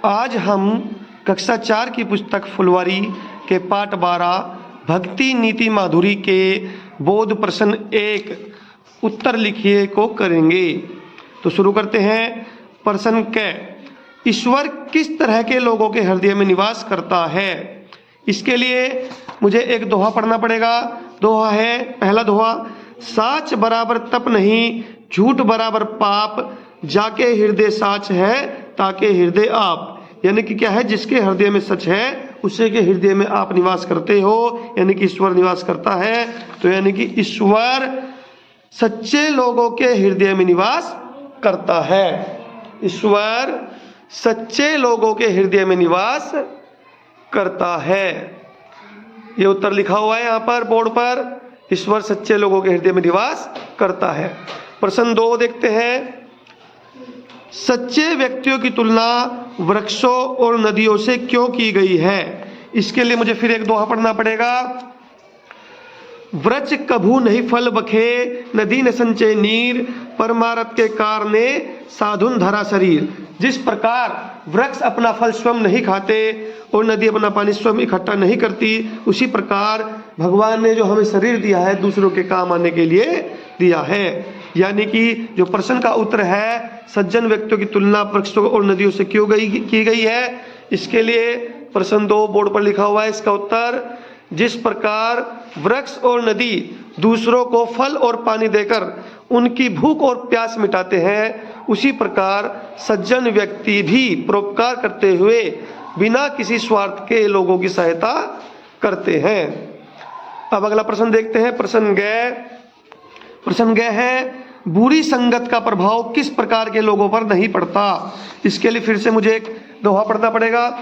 आज हम कक्षा 4 की पुस्तक फुलवारी के पाठ 12 भक्ति नीति माधुरी के बोध प्रश्न 1 उत्तर लिखिए को करेंगे। तो शुरू करते हैं। प्रश्न क, ईश्वर किस तरह के लोगों के हृदय में निवास करता है? इसके लिए मुझे एक दोहा पढ़ना पड़ेगा। दोहा है, पहला दोहा, साच बराबर तप नहीं, झूठ बराबर पाप, जाके हृदय साच है ताके हृदय आप। यानी कि क्या है, जिसके हृदय में सच है उसे के हृदय में आप निवास करते हो, यानी कि ईश्वर निवास करता है। तो यानी कि ईश्वर सच्चे लोगों के हृदय में निवास करता है। ईश्वर सच्चे लोगों के हृदय में निवास करता है। ये उत्तर लिखा हुआ है यहाँ पर बोर्ड पर, ईश्वर सच्चे लोगों के हृदय में निवास करता है। प्रश्न 2 देखते हैं। सच्चे व्यक्तियों की तुलना वृक्षों और नदियों से क्यों की गई है? इसके लिए मुझे फिर एक दोहा पढ़ना पड़ेगा। वृक्ष कभू नहीं फल बखे, नदी न संचय नीर, परमारथ के कारणे साधुन धरा शरीर। जिस प्रकार वृक्ष अपना फल स्वयं नहीं खाते और नदी अपना पानी स्वयं इकट्ठा नहीं करती, उसी प्रकार भगवान ने जो हमें शरीर दिया है दूसरों के काम आने के लिए दिया है। यानी कि जो प्रश्न का उत्तर है, सज्जन व्यक्तियों की तुलना वृक्षों और नदियों से क्यों की गई है, इसके लिए प्रश्न 2 बोर्ड पर लिखा हुआ है। इसका उत्तर, जिस प्रकार वृक्ष और नदी दूसरों को फल और पानी देकर उनकी भूख और प्यास मिटाते हैं, उसी प्रकार सज्जन व्यक्ति भी परोपकार करते हुए बिना किसी स्वार्थ के लोगों की सहायता करते हैं। अब अगला प्रश्न देखते हैं। प्रश्न ग है, बुरी संगत का प्रभाव किस प्रकार के लोगों पर नहीं पड़ता? इसके लिए फिर से मुझे एक दोहा पढ़ना पड़ेगा।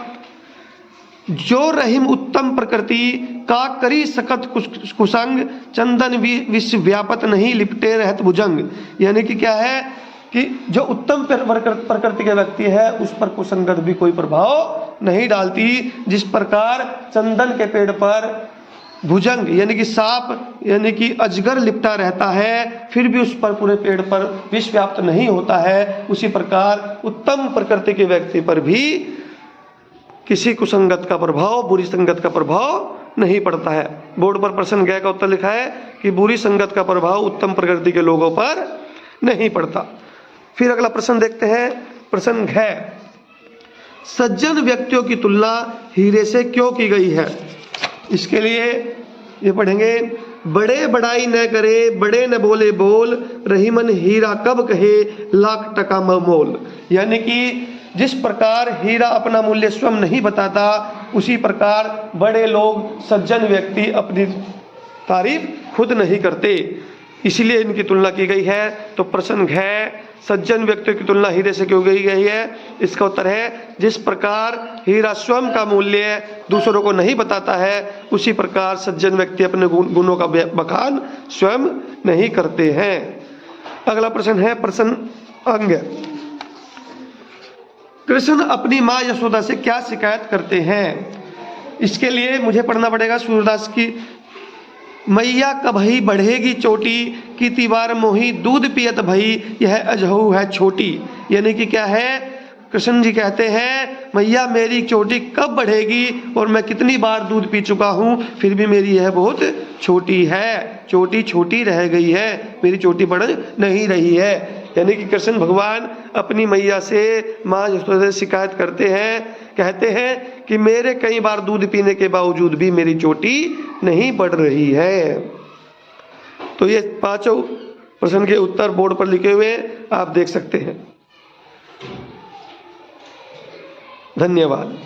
जो रहीम उत्तम प्रकृति का करी सकत कुसंग, चंदन विश्व व्यापत नहीं लिपटे रहत भुजंग। यानी कि क्या है कि जो उत्तम प्रकृति के व्यक्ति है उस पर कुसंगत भी कोई प्रभाव नहीं डालती। जिस प्रकार चंदन के पेड़ पर भुजंग यानी कि सांप यानी कि अजगर लिपटा रहता है, फिर भी उस पर पूरे पेड़ पर विष व्याप्त नहीं होता है, उसी प्रकार उत्तम प्रकृति के व्यक्ति पर भी किसी कुसंगत का प्रभाव, बुरी संगत का प्रभाव नहीं पड़ता है। बोर्ड पर प्रश्न ग का उत्तर लिखा है कि बुरी संगत का प्रभाव उत्तम प्रकृति के लोगों पर नहीं पड़ता। फिर अगला प्रश्न देखते हैं। प्रश्न घ, सज्जन व्यक्तियों की तुलना हीरे से क्यों की गई है? इसके लिए ये पढ़ेंगे। बड़े बड़ाई न करे, बड़े न बोले बोल, रहीमन हीरा कब कहे, लाख टका मोल। यानी कि जिस प्रकार हीरा अपना मूल्य स्वयं नहीं बताता, उसी प्रकार बड़े लोग सज्जन व्यक्ति अपनी तारीफ खुद नहीं करते, इसलिए इनकी तुलना की गई है। तो प्रश्न है, सज्जन व्यक्तियों की तुलना हीरे से क्यों की गई है? इसका उत्तर है, जिस प्रकार हीरा स्वयं का मूल्य दूसरों को नहीं बताता है, उसी प्रकार सज्जन व्यक्ति अपने गुणों का बखान स्वयं नहीं करते हैं। अगला प्रश्न है प्रश्न अंग। कृष्ण अपनी माँ यशोदा से क्या शिकायत करते हैं? इसके लिए मुझे पढ़ना पड़ेगा सूरदास की। मैया कभई बढ़ेगी चोटी, की तिवार मोही दूध पियत भई, यह अजहू है छोटी। यानी कि क्या है, कृष्ण जी कहते हैं मैया मेरी चोटी कब बढ़ेगी और मैं कितनी बार दूध पी चुका हूँ, फिर भी मेरी यह बहुत छोटी है, चोटी छोटी रह गई है, मेरी चोटी बढ़ नहीं रही है। यानी कि कृष्ण भगवान अपनी मैया से, माँ यशोदा से शिकायत करते हैं, कहते हैं कि मेरे कई बार दूध पीने के बावजूद भी मेरी चोटी नहीं बढ़ रही है। तो ये 5 प्रश्न के उत्तर बोर्ड पर लिखे हुए आप देख सकते हैं। धन्यवाद।